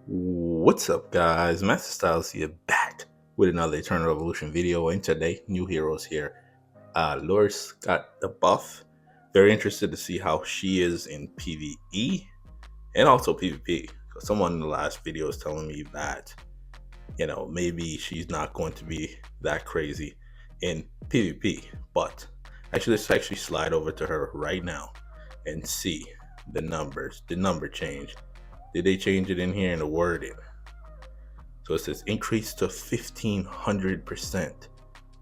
What's up, guys? Master Styles here, back with another Eternal Revolution video. And today, new heroes here. Loris got the buff. Very interested to see how she is in PvE and also PvP. Someone in the last video is telling me that, maybe she's not going to be that crazy in PvP. But actually, let's actually slide over to her right now and see the numbers, the number change. Did they change it in here in the wording? So it says increase to 1500%.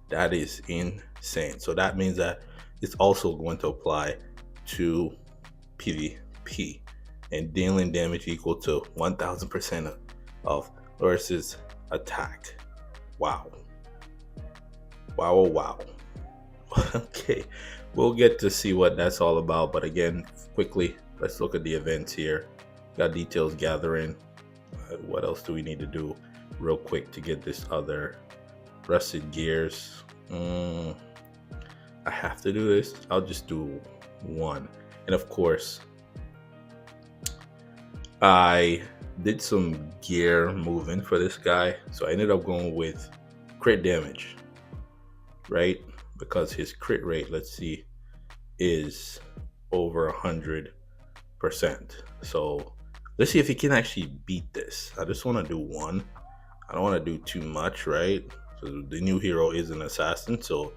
That is insane. So that means that it's also going to apply to PvP and dealing damage equal to 1000% of Loris's attack. Wow. Wow, oh, wow. Okay, we'll get to see what that's all about. But again, quickly, let's look at the events here. Got details gathering. What else do we need to do real quick to get this other rusted gears? I have to do this. I'll just do one. And of course, I did some gear moving for this guy, so I ended up going with crit damage, right? Because his crit rate, let's see, is over 100%. So let's see if he can actually beat this. I just want to do one. I don't want to do too much, right? So the new hero is an assassin, so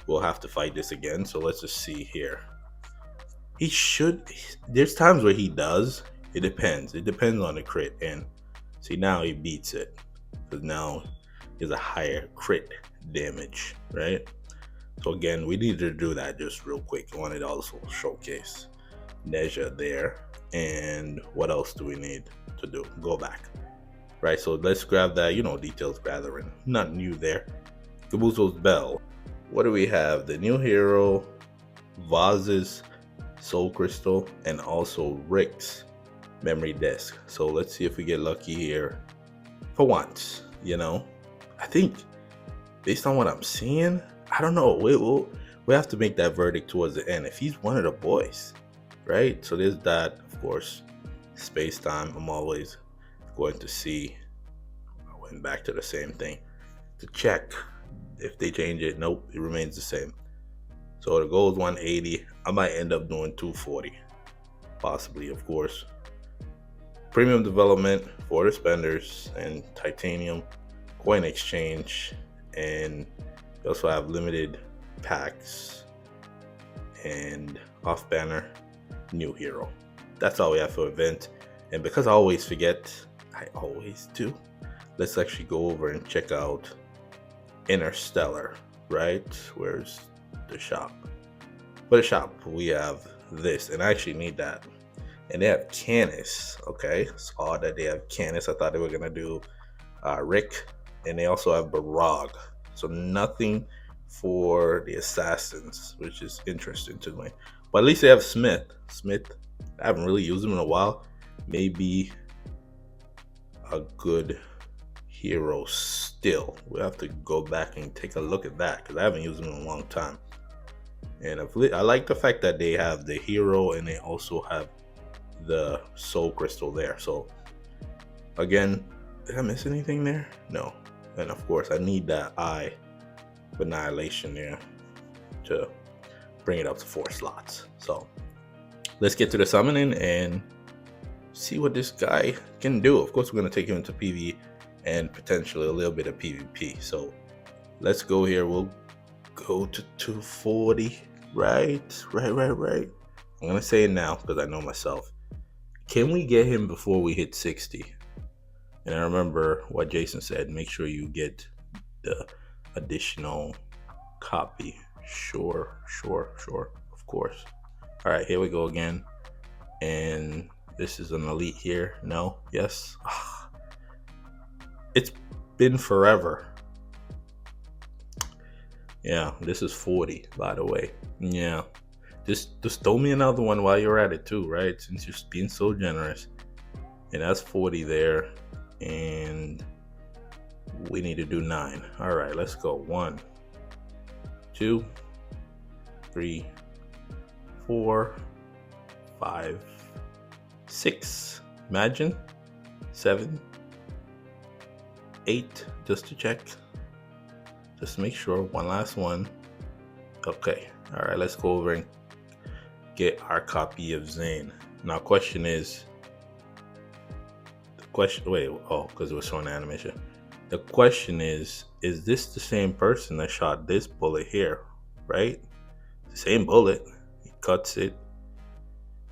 we'll have to fight this again. So let's just see here. He should. There's times where he does. It depends. It depends on the crit. And see, now he beats it, because now he has a higher crit damage, right? So again, we need to do that just real quick. I wanted to also showcase Neja there. And what else do we need to do? Go back, right? So let's grab that, details gathering. Not new there. Kabuzo's Bell. What do we have? The new hero, Vaz's Soul Crystal, and also Rick's Memory Disk. So let's see if we get lucky here for once. I think based on what I'm seeing, I don't know. We have to make that verdict towards the end. If he's one of the boys, right? So there's that, of course. Space time. I'm always going to see. I went back to the same thing to check if they change it. Nope, it remains the same. So the goal is 180. I might end up doing 240, possibly, of course. Premium development for the spenders and titanium coin exchange, and we also have limited packs and off banner new hero. That's all we have for event. And because I always forget, I always do, let's actually go over and check out Interstellar, right? Where's the shop? For the shop, we have this, and I actually need that. And they have Canis. Okay, saw that they have Canis. I thought they were gonna do Rick, and they also have Barag. So nothing for the assassins, which is interesting to me. But at least they have Smith. I haven't really used him in a while. Maybe a good hero still. We'll have to go back and take a look at that, because I haven't used him in a long time. And I like the fact that they have the hero and they also have the soul crystal there. So again, did I miss anything there? No. And of course, I need that eye of annihilation there to bring it up to 4 slots. So let's get to the summoning and see what this guy can do. Of course, we're going to take him into PvE and potentially a little bit of PvP. So let's go here. We'll go to 240. Right. I'm going to say it now because I know myself. Can we get him before we hit 60? And I remember what Jason said. Make sure you get the additional copy. Sure. Of course. All right, here we go again. And this is an elite here. No? Yes? It's been forever. Yeah, this is 40, by the way. Yeah. Just throw me another one while you're at it too, right? Since you're being so generous. And that's 40 there. And we need to do 9. All right, let's go. 1, 2, 3, 4, 5, 6. Imagine 7, 8, just to check. Just make sure. One last one. Okay. All right. Let's go over and get our copy of Zane. Now, question is. Wait. Oh, because it was showing animation. The question is this the same person that shot this bullet here? Right? The same bullet. He cuts it.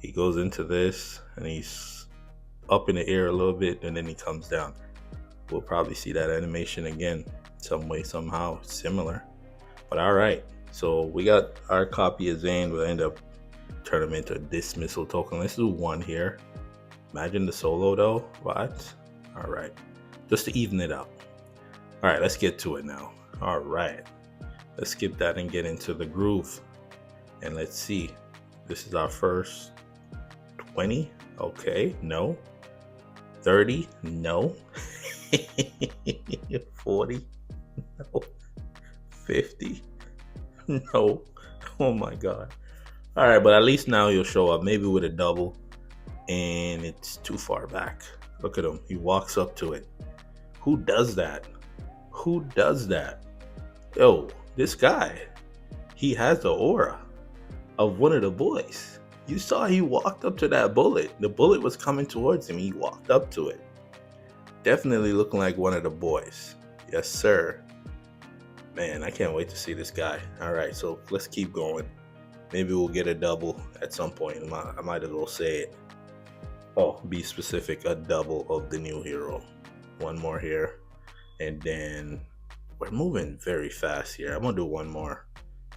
He goes into this, and he's up in the air a little bit, and then he comes down. We'll probably see that animation again, some way, somehow, similar. But all right, so we got our copy of Zane. We'll end up turning him into a dismissal token. Let's do 1 here. Imagine the solo though. What? All right, just to even it out. All right, let's get to it now. All right, let's skip that and get into the groove. And let's see. This is our first 20. Okay, no. 30, no. 40, no. 50, no. Oh my god. All right, but at least now he'll show up, maybe with a double, and it's too far back. Look at him. He walks up to it. Who does that? Who does that? Yo, this guy, he has the aura of one of the boys. You saw he walked up to that bullet. The bullet was coming towards him. He walked up to it. Definitely looking like one of the boys. Yes, sir. Man, I can't wait to see this guy. All right, so let's keep going. Maybe we'll get a double at some point. I might as well say it. Oh, be specific, a double of the new hero. 1 more here. And then we're moving very fast here. I'm going to do 1 more.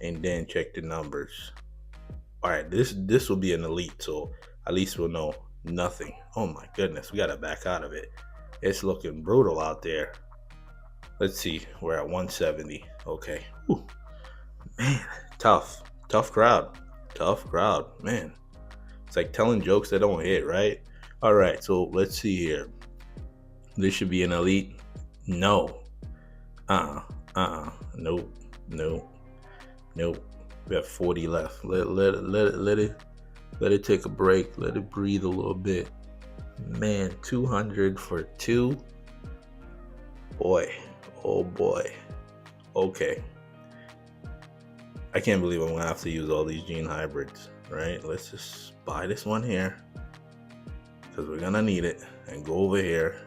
And then check the numbers. All right, this will be an elite, so at least we'll know nothing. Oh my goodness, we got to back out of it. It's looking brutal out there. Let's see, we're at 170. Okay. Whew. Man, tough crowd. Tough crowd, man. It's like telling jokes that don't hit, right? All right, so let's see here. This should be an elite. No. Nope. We have 40 left. Let it take a break. Let it breathe a little bit. Man, 200 for 2. Boy, oh boy. Okay. I can't believe I'm gonna have to use all these gene hybrids, right? Let's just buy this one here, because we're gonna need it, and go over here.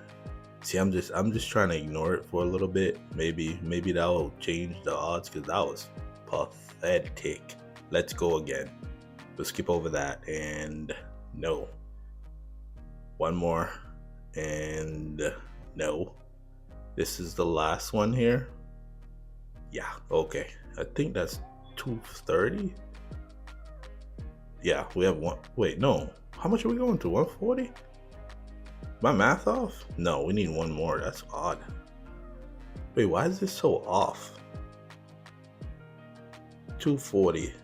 See, I'm just trying to ignore it for a little bit. Maybe that will change the odds, because that was pathetic. Let's go again. We'll skip over that, and no. 1 more, and no. This is the last one here. Yeah, okay. I think that's 230. Yeah, we have 1. Wait, no. How much are we going to? 140? My math off? No, we need 1 more. That's odd. Wait, why is this so off? 240.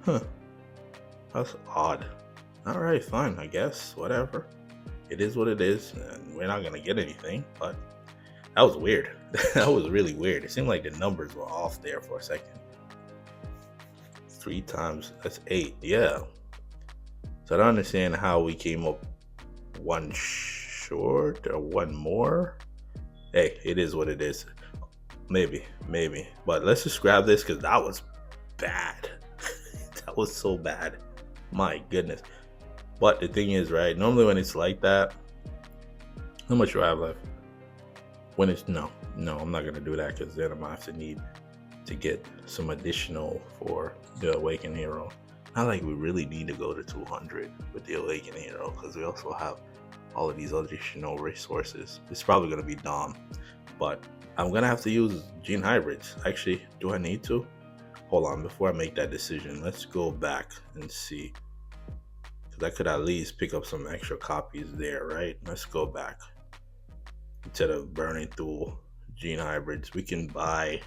Huh. That's odd. Alright, fine, I guess. Whatever. It is what it is. And we're not going to get anything, but that was weird. That was really weird. It seemed like the numbers were off there for a second. 3 times, that's 8. Yeah. So I don't understand how we came up 1 short or 1 more. Hey, it is what it is. Maybe. But let's just grab this, because that was bad. That was so bad. My goodness. But the thing is, right, normally when it's like that, how much do I have left? When it's, no, I'm not going to do that, because then I'm going to have to need to get some additional for the Awakened Hero. Not like we really need to go to 200 with the Awakened Hero, because we also have all of these additional resources. It's probably going to be dumb, but I'm going to have to use gene hybrids. Actually, do I need to? Hold on, before I make that decision, let's go back and see. Because I could at least pick up some extra copies there, right? Let's go back. Instead of burning through gene hybrids, we can buy.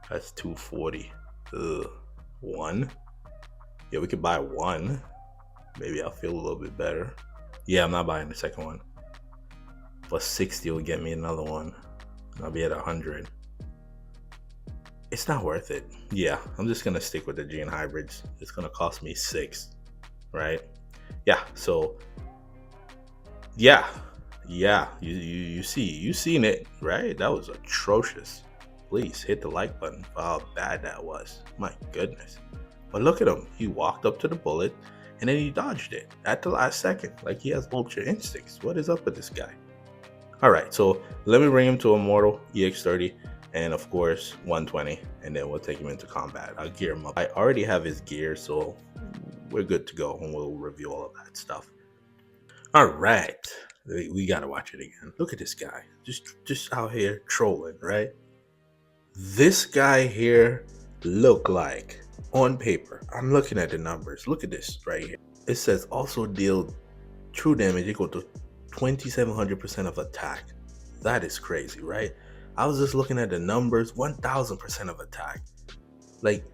That's 240. 1. Yeah, we could buy 1. Maybe I'll feel a little bit better. Yeah, I'm not buying the second one. Plus 60 will get me another one. I'll be at 100. it's not worth it. Yeah, I'm just gonna stick with the gene hybrids. It's gonna cost me 6, right? Yeah. So yeah, yeah. You seen it, right? That was atrocious. Please hit the like button for how bad that was. My goodness. But look at him. He walked up to the bullet and then he dodged it at the last second. Like he has ultra instincts. What is up with this guy? All right, so let me bring him to Immortal EX30 and of course 120, and then we'll take him into combat. I'll gear him up. I already have his gear, so we're good to go, and we'll review all of that stuff. All right, we gotta watch it again. Look at this guy, just out here trolling, right? This guy here look like, on paper, I'm looking at the numbers. Look at this right here. It says also deal true damage equal to 2700% of attack. That is crazy, right? I was just looking at the numbers, 1000% of attack. Like,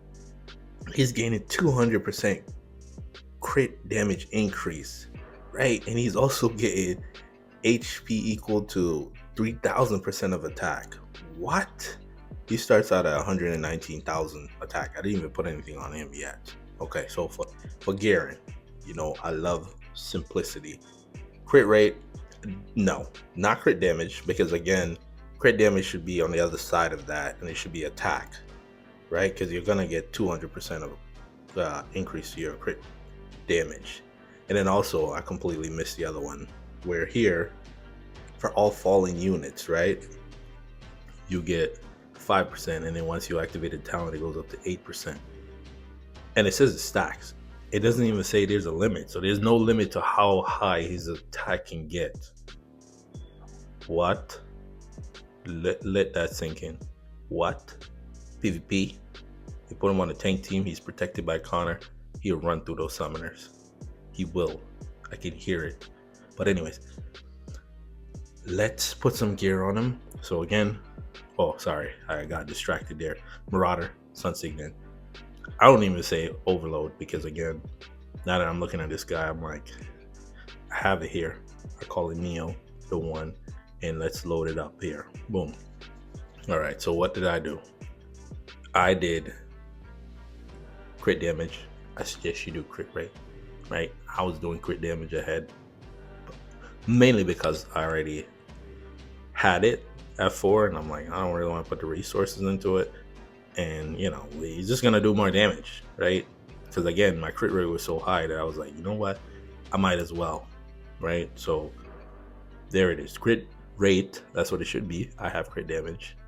he's gaining 200% crit damage increase, right? And he's also getting HP equal to 3000% of attack. What? He starts out at 119,000 attack. I didn't even put anything on him yet. Okay, so for Garen, you know, I love simplicity. Crit rate, no, not crit damage, because again, crit damage should be on the other side of that, and it should be attack, right? Because you're gonna get 200% of increase to your crit damage. And then also, I completely missed the other one, where here, for all falling units, right, you get 5%, and then once you activate a talent, it goes up to 8%. And it says it stacks. It doesn't even say there's a limit, so there's no limit to how high his attack can get. What? Let that sink in. What? PvP? You put him on a tank team, he's protected by Connor, he'll run through those summoners. He will. I can hear it. But anyways, let's put some gear on him. So again, oh sorry, I got distracted there. Marauder, Sun Signet. I don't even say overload, because again, now that I'm looking at this guy, I'm like, I have it here. I call it Neo, the one, and let's load it up here. Boom. All right, so what did I do? I did crit damage. I suggest you do crit rate, right? I was doing crit damage ahead, mainly because I already had it at 4, and I'm like, I don't really want to put the resources into it. And you know, he's just gonna do more damage, right? Because again, my crit rate was so high that I was like, you know what, I might as well, right? So there it is, crit rate. That's what it should be. I have crit damage.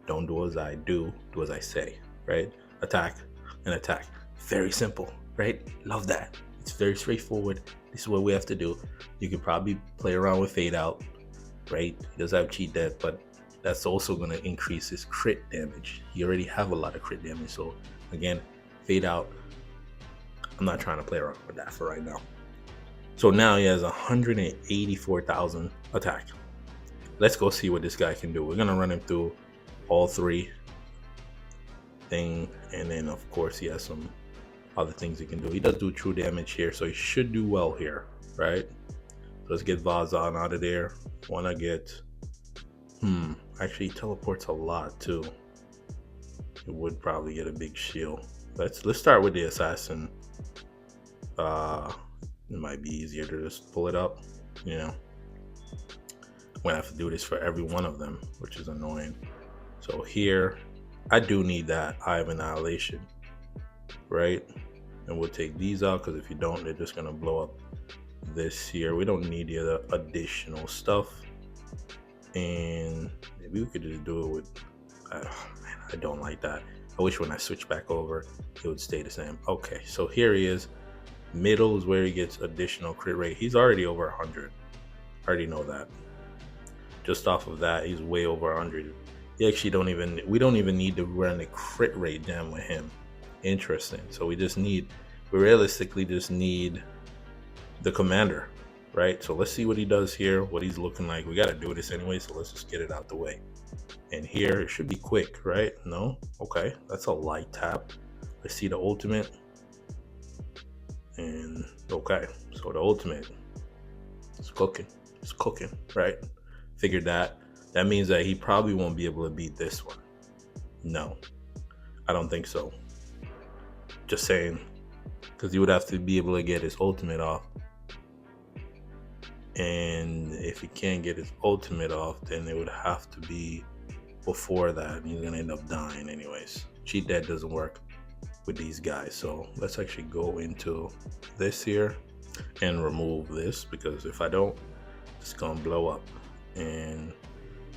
Don't do as I do as I say, right? Attack and attack. Very simple, right? Love that. It's very straightforward. This is what we have to do. You can probably play around with fade out, right? He does have cheat death, but that's also going to increase his crit damage. He already have a lot of crit damage. So again, fade out. I'm not trying to play around with that for right now. So now he has 184,000 attack. Let's go see what this guy can do. We're going to run him through all 3 thing, and then of course he has some other things he can do. He does do true damage here, so he should do well here, right? So let's get Vazan out of there. Wanna get actually he teleports a lot too. It would probably get a big shield. Let's start with the assassin. It might be easier to just pull it up, you know. I'm gonna have to do this for every one of them, which is annoying. So here, I do need that Eye of Annihilation, right? And we'll take these out, because if you don't, they're just gonna blow up this here. We don't need the other additional stuff. And maybe we could just do it with, oh man, I don't like that. I wish when I switch back over, it would stay the same. Okay, so here he is. Middle is where he gets additional crit rate. He's already over 100. I already know that. Just off of that, he's way over 100. We don't even need to run the crit rate down with him. Interesting. So we realistically just need the commander, right? So let's see what he does here, what he's looking like. We got to do this anyway, so let's just get it out the way. And here it should be quick, right? No? Okay, that's a light tap. Let's see the ultimate. And okay, so the ultimate is cooking. It's cooking, right? Figured that. That means that he probably won't be able to beat this one. No. I don't think so. Just saying, because he would have to be able to get his ultimate off. And if he can't get his ultimate off, then it would have to be before that. He's gonna end up dying anyways. Cheat dead doesn't work with these guys. So let's actually go into this here and remove this, because if I don't, it's gonna blow up. And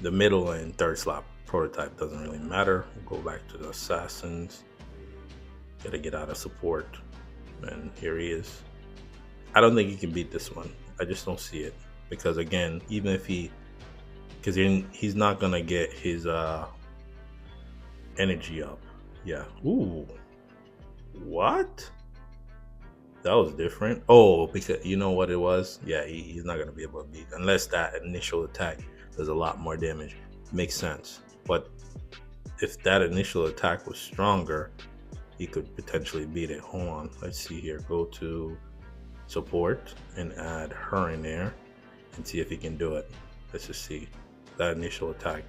the middle and third slot prototype doesn't really matter. We'll go back to the assassins. Gotta get out of support. And here he is. I don't think he can beat this one. I just don't see it, because again, even if because he's not gonna get his energy up. Yeah. Ooh. What? That was different. Oh, because you know what it was? Yeah, he's not gonna be able to beat unless that initial attack does a lot more damage. Makes sense. But if that initial attack was stronger, he could potentially beat it. Hold on. Let's see here. Go to support and add her in there and see if he can do it. Let's just see. That initial attack.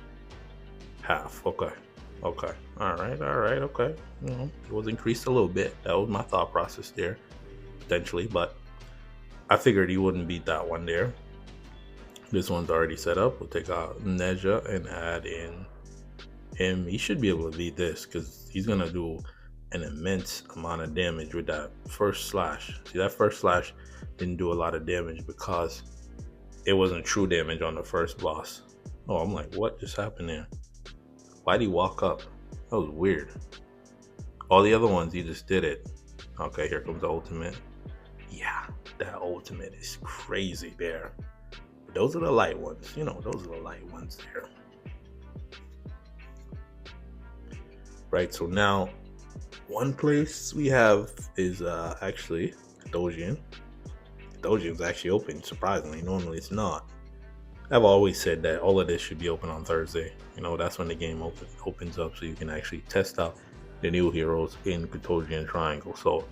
Half. Okay. Okay. Alright, okay. It was increased a little bit. That was my thought process there. Potentially, but I figured he wouldn't beat that one there. This one's already set up. We'll take out Neja and add in him. He should be able to beat this, because he's gonna do an immense amount of damage with that first slash. See, that first slash didn't do a lot of damage because it wasn't true damage on the first boss. Oh, I'm like, what just happened there? Why'd he walk up? That was weird. All the other ones, he just did it. Okay, here comes the ultimate. Yeah, that ultimate is crazy there. But those are the light ones. Those are the light ones there. Right, so now one place we have is actually Dojian. Dojian's actually open, surprisingly. Normally it's not. I've always said that all of this should be open on Thursday. That's when the game opens up, so you can actually test out the new heroes in Kotojian Triangle. So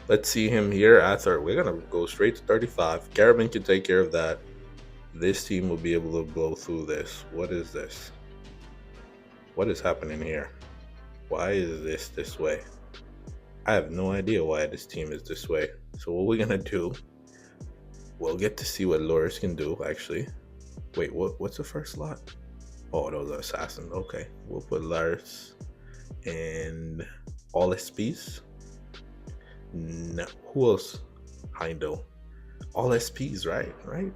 let's see him here at third. We're gonna go straight to 35. Caravan can take care of that. This team will be able to blow through this. What is this? What is happening here? Why is this way? I have no idea why this team is this way. So what we're gonna do, we'll get to see what Loris can do, actually. Wait, what's the first slot? Oh, those are assassins. Okay, we'll put Loris and all SPs. No, who else? Heindel. All SPs, right?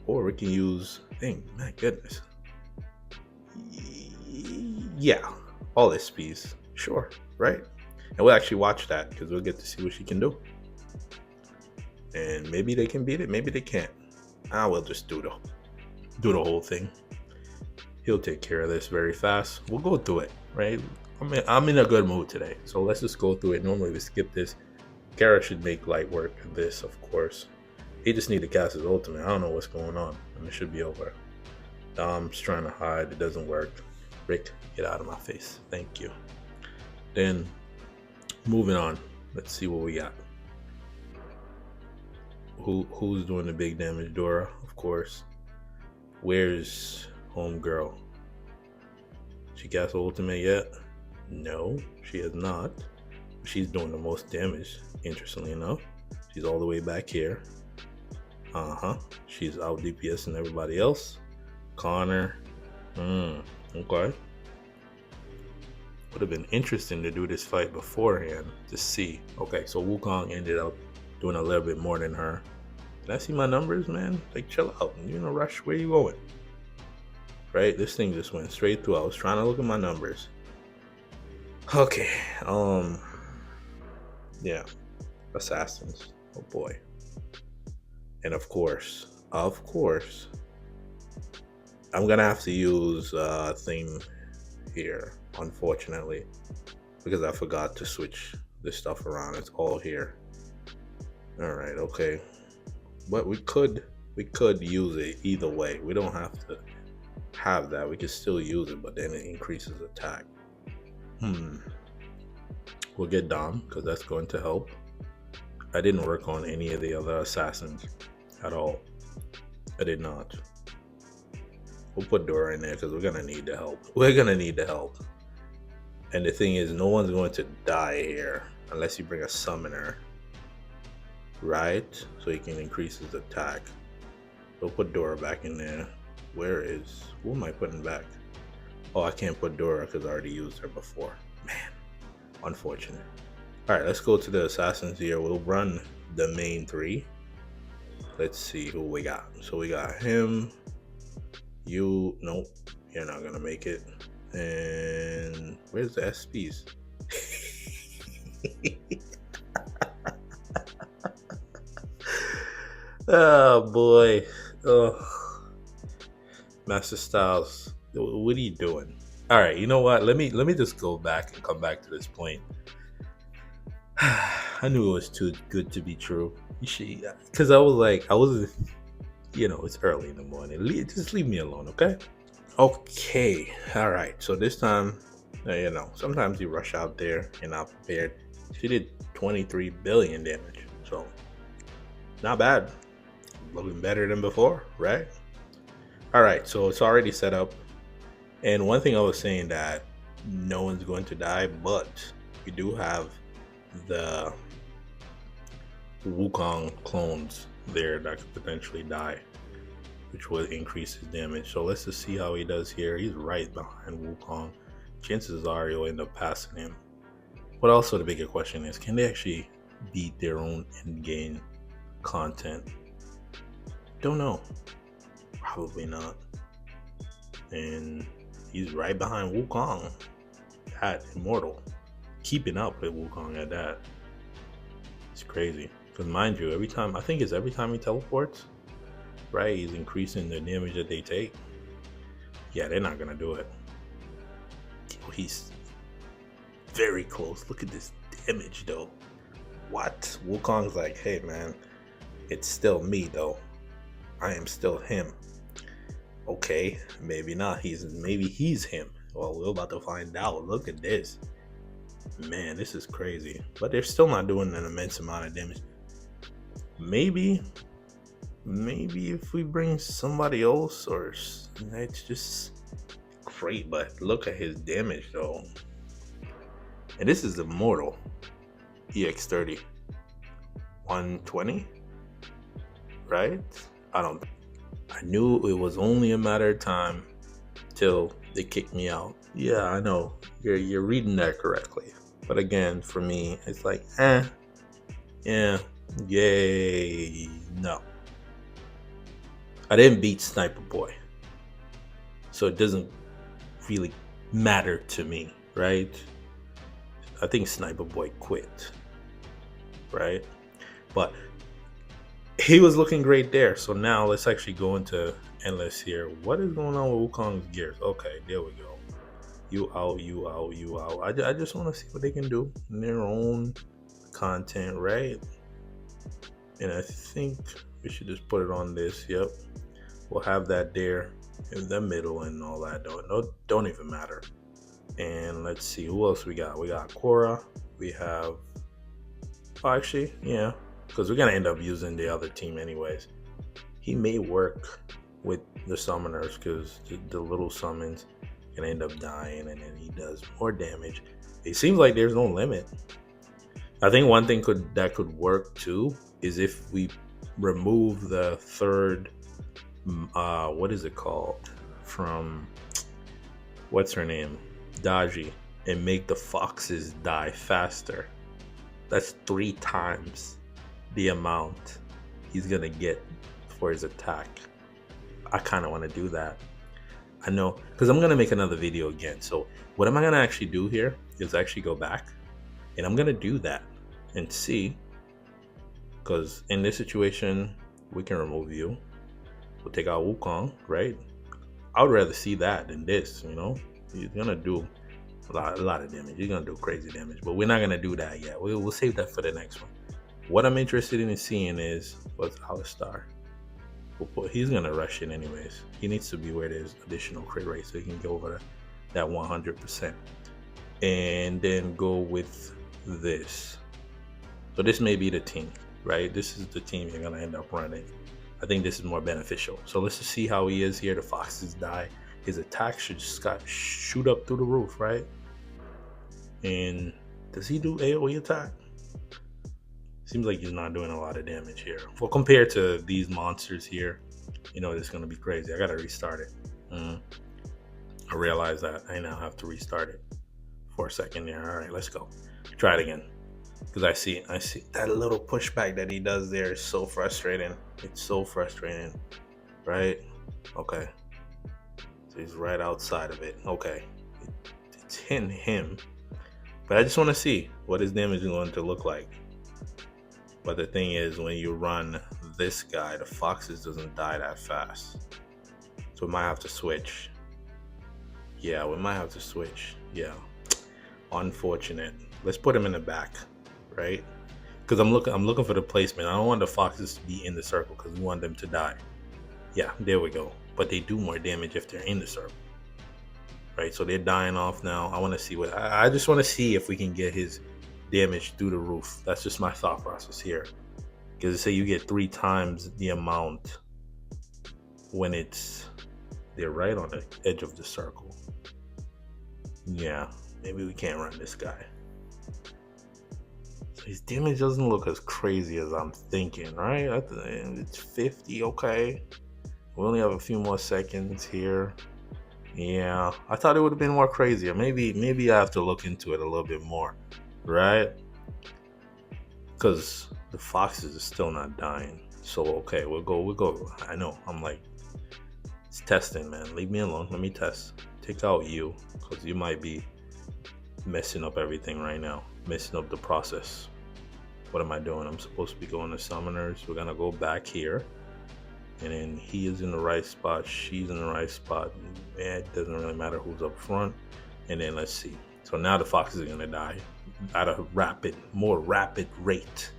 Or we can use, my goodness. Yeah, all SPs. Sure, right? And we'll actually watch that, because we'll get to see what she can do. And maybe they can beat it, maybe they can't. We'll just do the whole thing. He'll take care of this very fast. We'll go through it, right? I'm in a good mood today, so let's just go through it. Normally we skip this. Kara should make light work of this, of course. He just need to cast his ultimate. I don't know what's going on, and it should be over. Dom's trying to hide. It doesn't work. Rick, get out of my face. Thank you. Then, moving on. Let's see what we got. Who's doing the big damage? Dora, of course. Where's homegirl? She cast ultimate yet? No, she has not. She's doing the most damage, interestingly enough. She's all the way back here. She's out DPSing everybody else. Connor. Okay. Would have been interesting to do this fight beforehand to see. Okay, so Wukong ended up doing a little bit more than her. Can I see my numbers, man? Like, chill out. You're in a rush. Where you going? Right? This thing just went straight through. I was trying to look at my numbers. Okay. Yeah. Assassins. Oh boy. And of course, I'm gonna have to use a thing here, unfortunately, because I forgot to switch this stuff around. It's all here. All right, okay. But we could use it either way. We don't have to have that. We can still use it, but then it increases attack. We'll get Dom, because that's going to help. I didn't work on any of the other assassins at all. I did not. We'll put Dora in there, because we're gonna need the help. And the thing is, no one's going to die here unless you bring a summoner, right? So he can increase his attack. We'll put Dora back in there. Who am I putting back? Oh, I can't put Dora because I already used her before. Man, unfortunate. All right, let's go to the assassins here. We'll run the main three. Let's see who we got. So we got him. Nope, you're not gonna make it. And where's the SPs? Oh boy. Oh, Master Styles, what are you doing? All right, you know what? Let me just go back and come back to this point. I knew it was too good to be true. Because I was, it's early in the morning. Just leave me alone, okay? Okay, all right. So this time, sometimes you rush out there and not prepared. She did 23 billion damage, so not bad. Looking better than before, right? All right, so it's already set up. And one thing I was saying that no one's going to die, but we do have the Wukong clones there that could potentially die, which would increase his damage. So let's just see how he does here. He's right behind Wukong. Chances are he'll end up passing him. But also the bigger question is, can they actually beat their own endgame content? Don't know. Probably not. And he's right behind Wukong at Immortal. Keeping up with Wukong at that. It's crazy. Because mind you, every time he teleports, right, he's increasing the damage that they take. Yeah, they're not gonna do it. He's very close. Look at this damage though. What? Wukong's like, hey man, it's still me though. I am still him. Okay, maybe not. Maybe he's him. Well, we're about to find out. Look at this. Man, this is crazy. But they're still not doing an immense amount of damage. Maybe if we bring somebody else, or it's just great. But look at his damage though. And this is Immortal EX30 120, right? I knew it was only a matter of time till they kicked me out. Yeah, I know you're reading that correctly. But again, for me, it's like, yeah, yay, no. I didn't beat Sniper Boy, so it doesn't really matter to me, right? I think Sniper Boy quit, right? But he was looking great there. So now let's actually go into Endless here. What is going on with Wukong's gears? Okay, there we go. You out. I just want to see what they can do in their own content, right? And I think we should just put it on this. Yep. We'll have that there in the middle and all that. Don't even matter. And let's see who else we got. We got Korra. We have. Oh, actually, yeah, because we're gonna end up using the other team anyways. He may work with the summoners because the little summons can end up dying, and then he does more damage. It seems like there's no limit. I think one thing that could work too is if we remove the third. What is it called? From what's her name? Daji, and make the foxes die faster. That's 3 times the amount he's gonna get for his attack. I kind of want to do that. I know, because I'm gonna make another video again. So what am I gonna actually do here is actually go back, and I'm gonna do that and see. Because in this situation, we can remove you. We'll take out Wukong, right? I would rather see that than this. He's gonna do a lot of damage. He's gonna do crazy damage, but we're not gonna do that yet. We'll save that for the next one. What I'm interested in seeing is what's Alistar. He's gonna rush it anyways. He needs to be where there's additional crit rate so he can go over that 100%, and then go with this. So this may be the team, right? This is the team you're gonna end up running. I think this is more beneficial. So let's just see how he is here. The foxes die. His attack should just shoot up through the roof, right? And does he do AoE attack? Seems like he's not doing a lot of damage here. Well, compared to these monsters here, it's gonna be crazy. I gotta restart it. Mm. I realize that I now have to restart it for a second there. All right, let's go. Try it again. Because I see that little pushback that he does there is so frustrating. It's so frustrating, right? Okay, so he's right outside of it. Okay, it's hitting him, but I just want to see what his damage is going to look like. But the thing is, when you run this guy, the foxes doesn't die that fast, so we might have to switch. Yeah, we might have to switch. Yeah, unfortunate. Let's put him in the back, right? Because I'm looking for the placement. I don't want the foxes to be in the circle because we want them to die. Yeah, there we go. But they do more damage if they're in the circle, right? So they're dying off now. I want to see I just want to see if we can get his damage through the roof. That's just my thought process here. Because they say you get 3 times the amount when they're right on the edge of the circle. Yeah, maybe we can't run this guy. So his damage doesn't look as crazy as I'm thinking, right? It's 50, okay. We only have a few more seconds here. Yeah, I thought it would have been more crazier. Maybe I have to look into it a little bit more, right? Because the foxes are still not dying. So okay, we'll go. I know. I'm like, it's testing, man. Leave me alone. Let me test. Take out you, because you might be messing up everything right now. Messing up the process. What am I doing? I'm supposed to be going to summoners. We're gonna go back here. And then he is in the right spot, she's in the right spot. It doesn't really matter who's up front. And then let's see. So now the foxes are gonna die at a more rapid rate.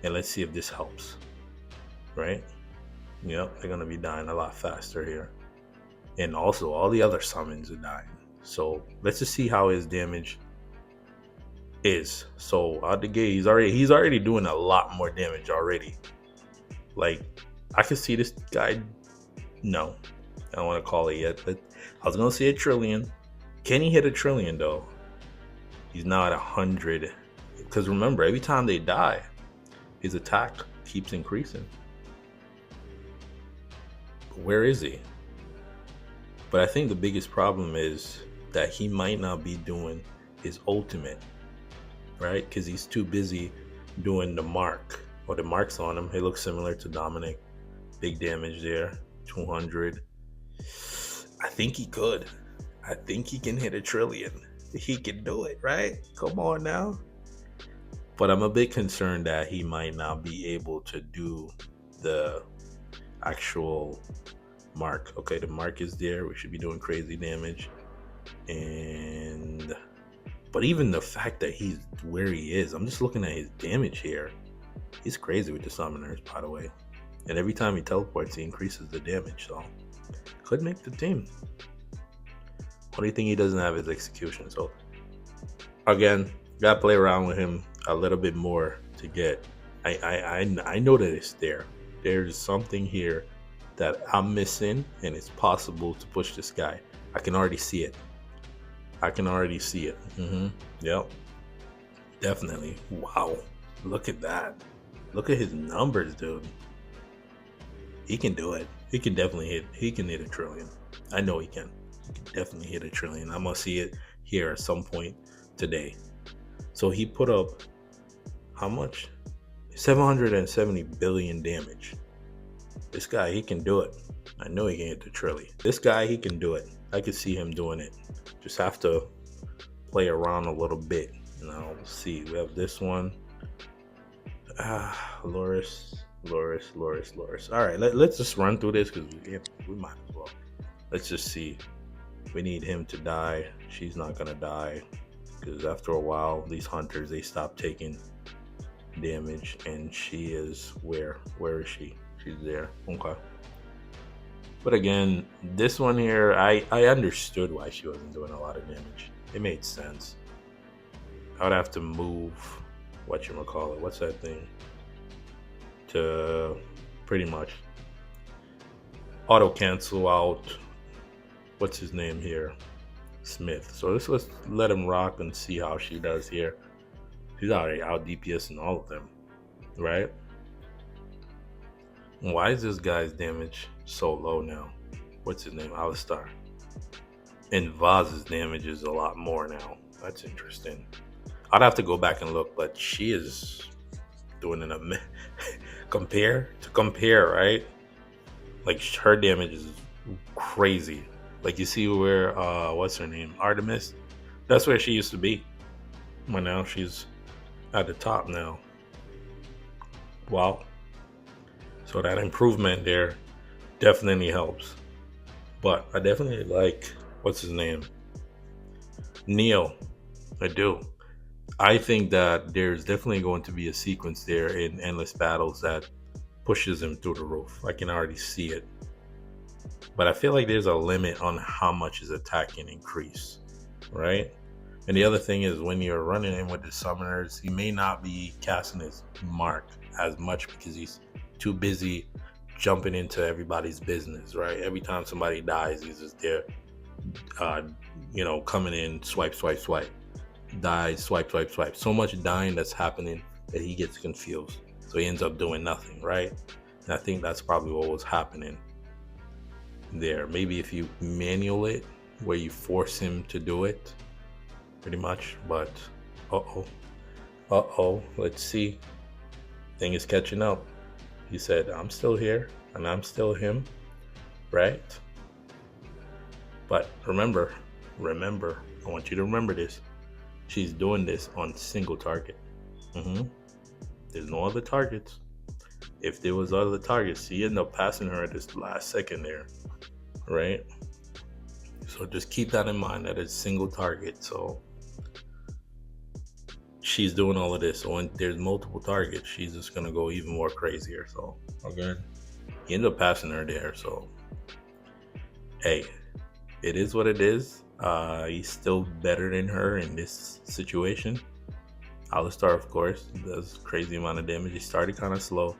And let's see if this helps. Right? Yep, they're gonna be dying a lot faster here. And also all the other summons are dying. So let's just see how his damage is. So out the gate, he's already doing a lot more damage already. Like, I can see this guy. No, I don't want to call it yet, but I was gonna say 1,000,000,000. Can he hit 1,000,000,000,000 though? He's now at 100. Because remember, every time they die, his attack keeps increasing. But where is he? But I think the biggest problem is that he might not be doing his ultimate, right? Because he's too busy doing the mark, or the marks on him. He looks similar to Dominic. Big damage there, 200. I think he could. I think he can hit 1,000,000,000,000. He can do it, right? Come on now. But I'm a bit concerned that he might not be able to do the actual mark. Okay, the mark is there. We should be doing crazy damage. But even the fact that he's where he is, I'm just looking at his damage here. He's crazy with the summoners, by the way. And every time he teleports, he increases the damage. So could make the team. Only thing he doesn't have is execution. So again, gotta play around with him a little bit more to get. I know that it's there. There's something here that I'm missing, and it's possible to push this guy. I can already see it. Yep. Definitely. Wow. Look at that. Look at his numbers, dude. He can do it. He can definitely hit. He can hit 1,000,000,000,000. I know he can. He can definitely hit 1,000,000,000,000. I'm gonna see it here at some point today. So he put up how much? 770 billion damage. This guy, he can do it. I know he can hit the trillion. This guy, he can do it. I can see him doing it. Just have to play around a little bit. Let's see. We have this one. Loris. All right, let's just run through this because we might as well. Let's just see. We need him to die. She's not gonna die because after a while, these hunters, they stop taking damage. And she is where is she? She's there. Okay. But again, this one here, I understood why she wasn't doing a lot of damage. It made sense. I would have to move whatchamacallit, what's that thing? To pretty much auto cancel out what's his name here? Smith. So let's let him rock and see how she does here. She's already out DPS in all of them, right? Why is this guy's damage so low now? What's his name? Alistar. And Vaz's damage is a lot more now. That's interesting. I'd have to go back and look, but she is doing an compare, right? Like her damage is crazy. Like you see where what's her name? Artemis? That's where she used to be. But now she's at the top now. Wow. So that improvement there definitely helps. But I definitely like what's his name? Neo. I do. I think that there's definitely going to be a sequence there in Endless Battles that pushes him through the roof. I can already see it. But I feel like there's a limit on how much his attack can increase, right? And the other thing is when you're running in with the summoners, he may not be casting his mark as much because he's too busy jumping into everybody's business, right? Every time somebody dies, he's just there, coming in, swipe, swipe, swipe, die, swipe, swipe, swipe. So much dying that's happening that he gets confused. So he ends up doing nothing, right? And I think that's probably what was happening there. Maybe if you manual it, where you force him to do it, pretty much. But let's see. Thing is catching up. He said, I'm still here and I'm still him, right? But remember, I want you to remember this. She's doing this on single target. There's no other targets. If there was other targets, he ended up passing her at this last second there, right? So just keep that in mind, that it's single target. So she's doing all of this. So when there's multiple targets, she's just gonna go even more crazier. So again, he ended up passing her there. So hey, it is what it is. He's still better than her in this situation. Alistar, of course, does crazy amount of damage. He started kind of slow,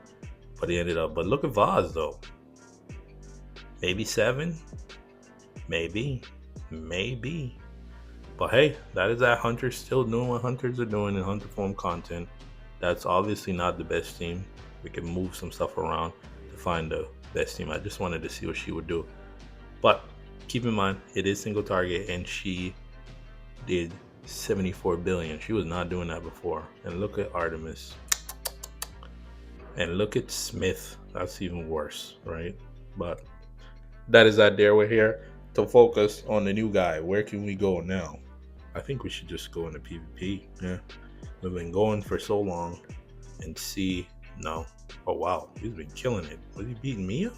but he ended up. But look at Vaz though. Maybe 7, maybe. But hey, that is that Hunter still doing what Hunters are doing in Hunter form content. That's obviously not the best team. We can move some stuff around to find the best team. I just wanted to see what she would do. But keep in mind, it is single target, and she did 74 billion. She was not doing that before. And look at Artemis. And look at Smith. That's even worse, right? But that is that there. We're here to focus on the new guy. Where can we go now? I think we should just go into PvP. Yeah, we've been going for so long and see. No. Oh wow, he's been killing it. Was he beating me up?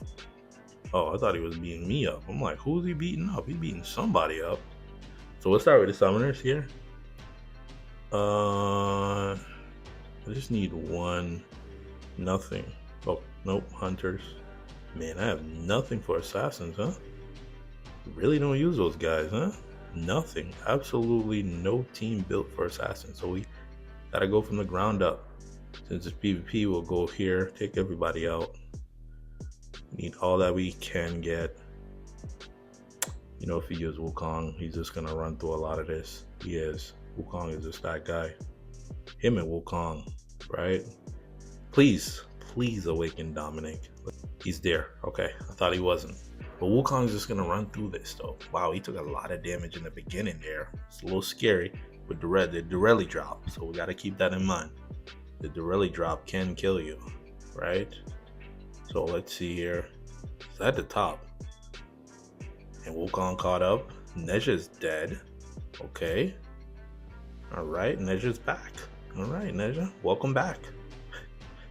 Oh, I thought he was beating me up. I'm like, who's he beating up? He's beating somebody up. So let's start with the summoners here. I just need one. Nothing. Oh nope, hunters. Man, I have nothing for assassins, huh? Really don't use those guys, huh? Nothing. Absolutely no team built for assassins. So we gotta go from the ground up. Since it's PvP, we'll go here, take everybody out. Need all that we can get. You know, if he use Wukong, he's just gonna run through a lot of this. He is. Wukong is just that guy. Him and Wukong, right? Please awaken Dominic. He's there. Okay, I thought he wasn't. But Wukong's just gonna run through this though. Wow, he took a lot of damage in the beginning there. It's a little scary with the Durelli drop. So we gotta keep that in mind. The Durelli drop can kill you, right? So let's see here. It's at the top. And Wukong caught up. Neja's dead. Okay. Alright, Neja's back. Alright, Neja, welcome back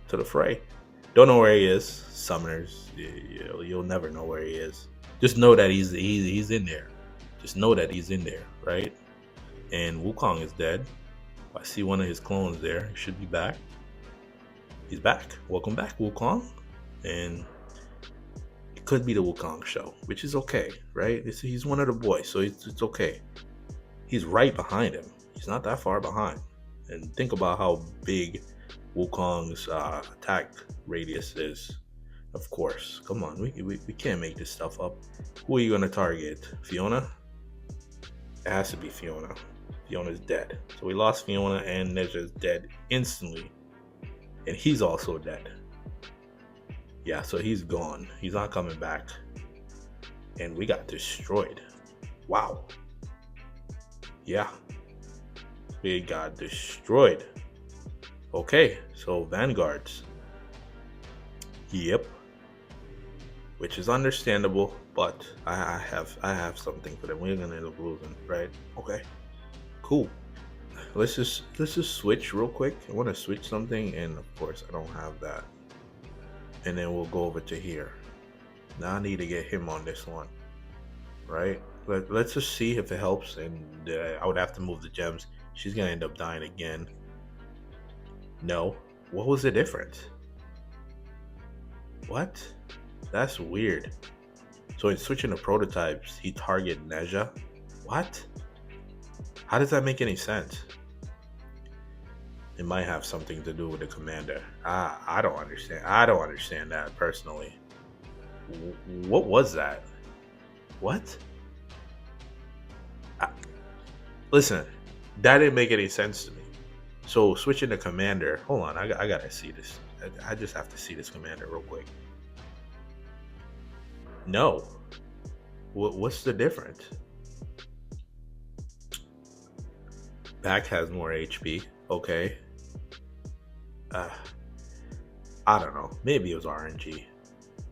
to the fray. Don't know where he is. Summoners, you'll never know where he is. Just know that he's in there. Just know that he's in there, right? And Wukong is dead. I see one of his clones there. He should be back. He's back. Welcome back, Wukong. And it could be the Wukong show, which is okay, right? He's one of the boys, so it's okay. He's right behind him. He's not that far behind. And think about how big Wukong's attack radius is. Of course, come on, we can't make this stuff up. Who are you gonna target? Fiona? It has to be Fiona. Fiona's dead. So we lost Fiona and Neja's dead instantly. And he's also dead. Yeah, so he's gone. He's not coming back. And we got destroyed. Wow. Yeah. We got destroyed. Okay, so Vanguards. Yep. Which is understandable, but I have something for them. We're gonna end up losing, right? Okay. Cool. Let's just switch real quick. I want to switch something, and of course I don't have that. And then we'll go over to here. Now I need to get him on this one, right? Let's just see if it helps. And I would have to move the gems. She's gonna end up dying again. No. What was the difference? What? That's weird. So in switching to prototypes, he targeted Neja. What? How does that make any sense? It might have something to do with the commander. I don't understand. I don't understand that personally. What was that? What? Listen, that didn't make any sense to me. So switching to commander. Hold on, I gotta see this. I just have to see this commander real quick. No. What's the difference? Back has more HP. Okay. I don't know. Maybe it was RNG.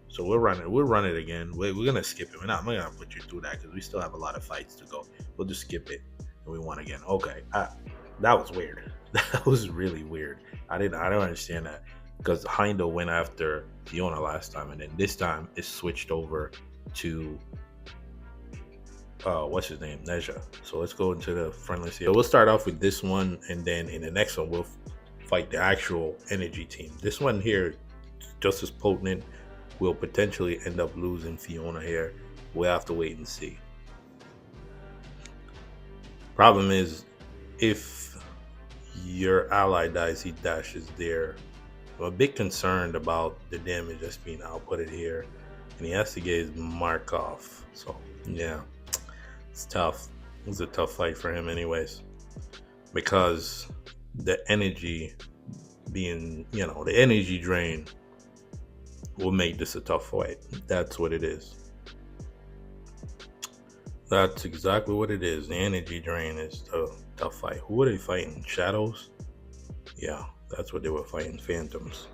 So we'll run it again. We're gonna skip it. I'm not gonna put you through that because we still have a lot of fights to go. We'll just skip it and we won again. Okay. That was weird. That was really weird. I don't understand that. Because Heindel went after Fiona last time, and then this time it switched over to what's his name, Neja. So let's go into the friendlies here. We'll start off with this one, and then in the next one we'll fight the actual energy team. This one here, just as potent. We'll potentially end up losing Fiona here. We'll have to wait and see. Problem is, if your ally dies, he dashes there. I'm a bit concerned about the damage that's being outputted here, and he has to get his mark off. So yeah, it's tough. It's a tough fight for him anyways, because the energy being, the energy drain will make this a tough fight. That's what it is. That's exactly what it is. The energy drain is the tough fight. Who are they fighting? Shadows? Yeah, that's what they were fighting. Phantoms.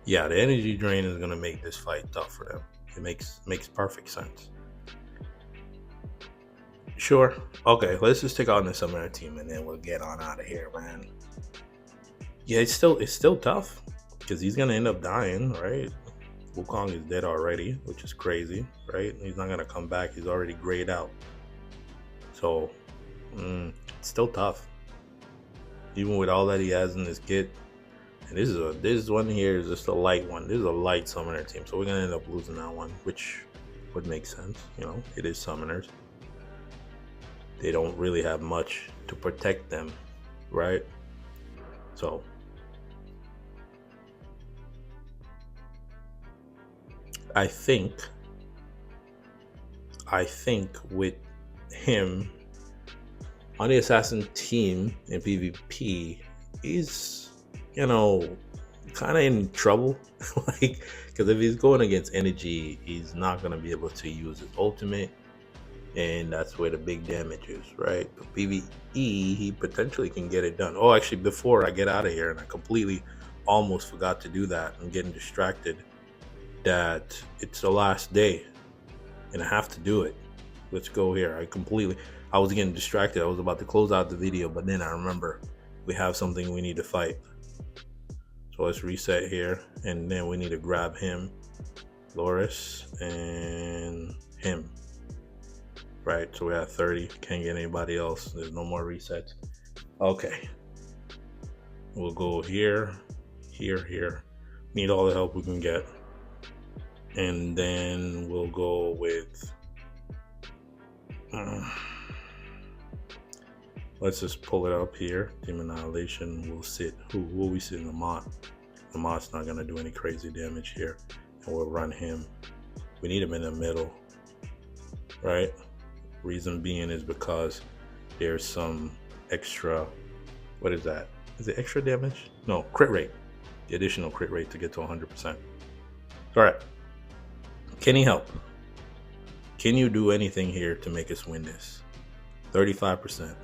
Yeah, the energy drain is gonna make this fight tough for them. It makes perfect sense. Sure. Okay, let's just take on the summoner team and then we'll get on out of here, man. Yeah, it's still tough because he's gonna end up dying, right? Wukong is dead already, which is crazy, right? He's not gonna come back. He's already grayed out. So it's still tough, even with all that he has in his kit. And this one here is just a light one. This is a light summoner team, so we're gonna end up losing that one, which would make sense. It is summoners. They don't really have much to protect them, right? So I think with him on the assassin team in PvP, he's kind of in trouble. Because if he's going against energy, he's not going to be able to use his ultimate, and that's where the big damage is, right? But PvE, he potentially can get it done. Oh, actually, before I get out of here, and I completely almost forgot to do that, I'm getting distracted that it's the last day and I have to do it. Let's go here. I was getting distracted. I was about to close out the video, but then I remember we have something we need to fight. So let's reset here, and then we need to grab him, Loris, and him. Right, so we have 30. Can't get anybody else. There's no more resets. Okay. We'll go here, here. Need all the help we can get. And then we'll go with let's just pull it up here. Team Annihilation will sit. Who will we sit in the Mott? The Mott's not gonna do any crazy damage here. And we'll run him. We need him in the middle. Right? Reason being is because there's some extra, what is that? Is it extra damage? No, crit rate. The additional crit rate to get to 100%. All right. Can he help? Can you do anything here to make us win this? 35%.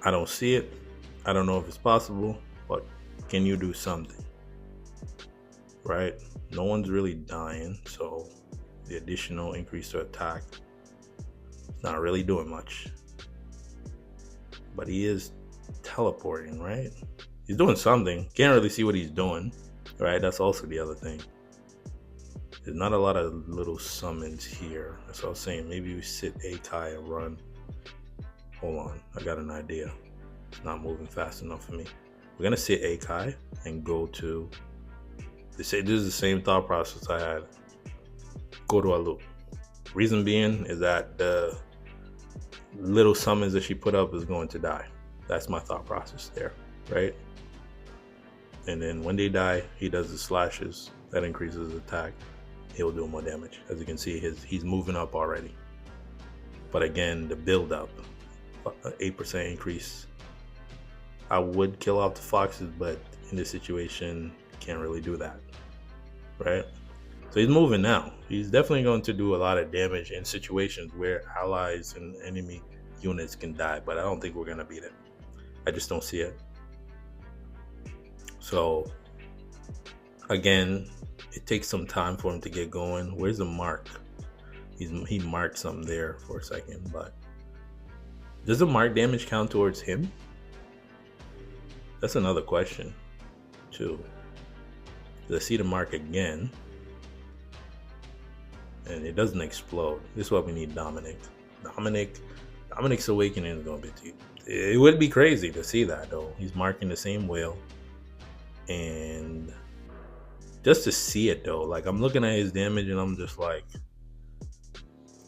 I don't see it. I don't know if it's possible, but can you do something? Right? No one's really dying, so the additional increase to attack is not really doing much. But he is teleporting, right? He's doing something. Can't really see what he's doing, right? That's also the other thing. There's not a lot of little summons here. That's what I was saying. Maybe we sit Akai and run. Hold on, I got an idea. It's not moving fast enough for me. We're gonna sit Akai and go to. This is the same thought process I had. Go to a loop. Reason being is that the little summons that she put up is going to die. That's my thought process there, right? And then when they die, he does the slashes. That increases his attack. He'll do more damage. As you can see, he's moving up already. But again, the build up, 8% increase. I would kill off the foxes, but in this situation, can't really do that, right? So he's moving now. He's definitely going to do a lot of damage in situations where allies and enemy units can die, but I don't think we're gonna beat it. I just don't see it. So again, it takes some time for him to get going. Where's the mark? He marked something there for a second, but does the mark damage count towards him? That's another question too. I see the mark again, and it doesn't explode. This is what we need, Dominic. Dominic's awakening is gonna be. It would be crazy to see that though. He's marking the same whale, and just to see it though, like I'm looking at his damage and I'm just like,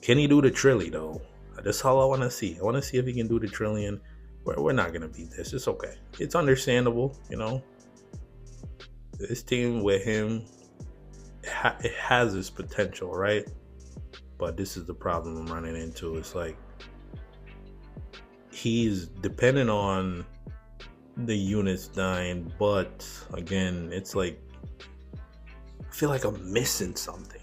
can he do the trilly though? That's all I want to see. I want to see if he can do the trillion. We're not gonna beat this. It's okay. It's understandable, you know. This team with him, it has its potential, right? But this is the problem I'm running into. It's like he's dependent on the units dying, but again, it's like I feel like I'm missing something.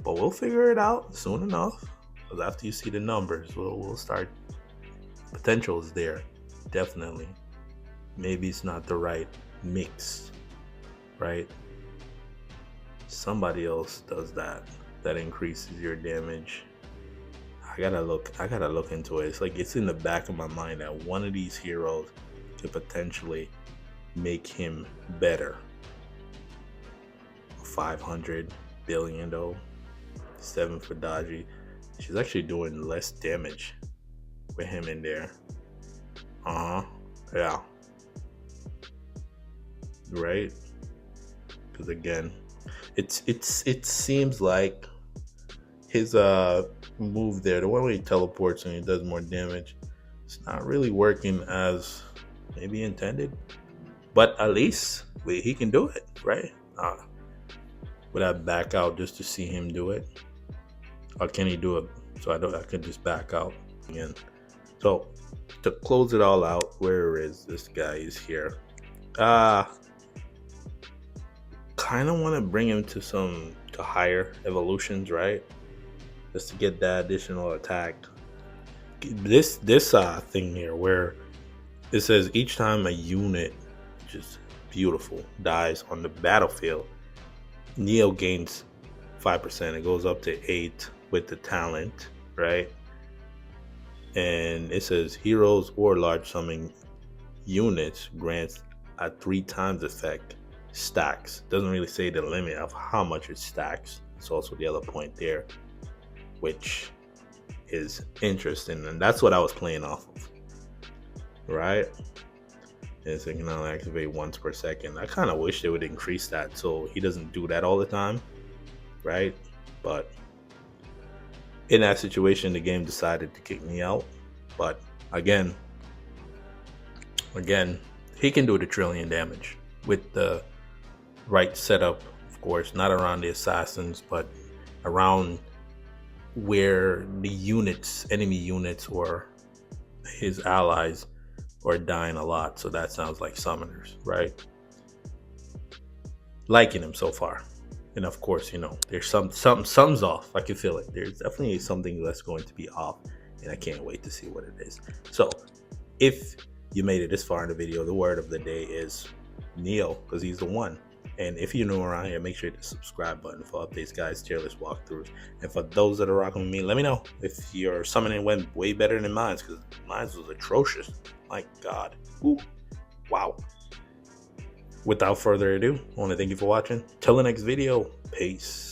But we'll figure it out soon enough. Because after you see the numbers, we'll start. Potential is there, definitely. Maybe it's not the right mix, right? Somebody else does that increases your damage. I gotta look into it. It's like it's in the back of my mind that one of these heroes could potentially make him better. 500 billion though. 7 for Dodgy. She's actually doing less damage with him in there. Yeah. Right? Because again, it seems like his move there, the one where he teleports and he does more damage, it's not really working as maybe intended. But at least he can do it, right? Would I back out just to see him do it? Or can he do it so I can just back out again? So to close it all out, where is this guy? Is here. Kind of want to bring him to higher evolutions, right? Just to get that additional attack. This thing here where it says each time a unit, which is beautiful, dies on the battlefield, Neo gains 5%. It goes up to 8 with the talent, right? And it says heroes or large summoning units grants a 3 times effect. Stacks. Doesn't really say the limit of how much it stacks. It's also the other point there, which is interesting, and that's what I was playing off of, right? And so you can only activate once per second. I kind of wish they would increase that so he doesn't do that all the time, right? But in that situation, the game decided to kick me out. But again, he can do the trillion damage with the right setup, of course, not around the assassins, but around where the units, enemy units, or his allies are dying a lot. So that sounds like summoners, right? Liking him so far. And of course, there's something's off. I can feel it. There's definitely something that's going to be off, and I can't wait to see what it is. So if you made it this far in the video, the word of the day is Neo, because he's the one. And if you're new around here, make sure to hit the subscribe button for updates, guys, tier list walkthroughs. And for those that are rocking with me, let me know if your summoning went way better than mine, because mine was atrocious. My God. Ooh. Wow. Without further ado, I want to thank you for watching. Till the next video. Peace.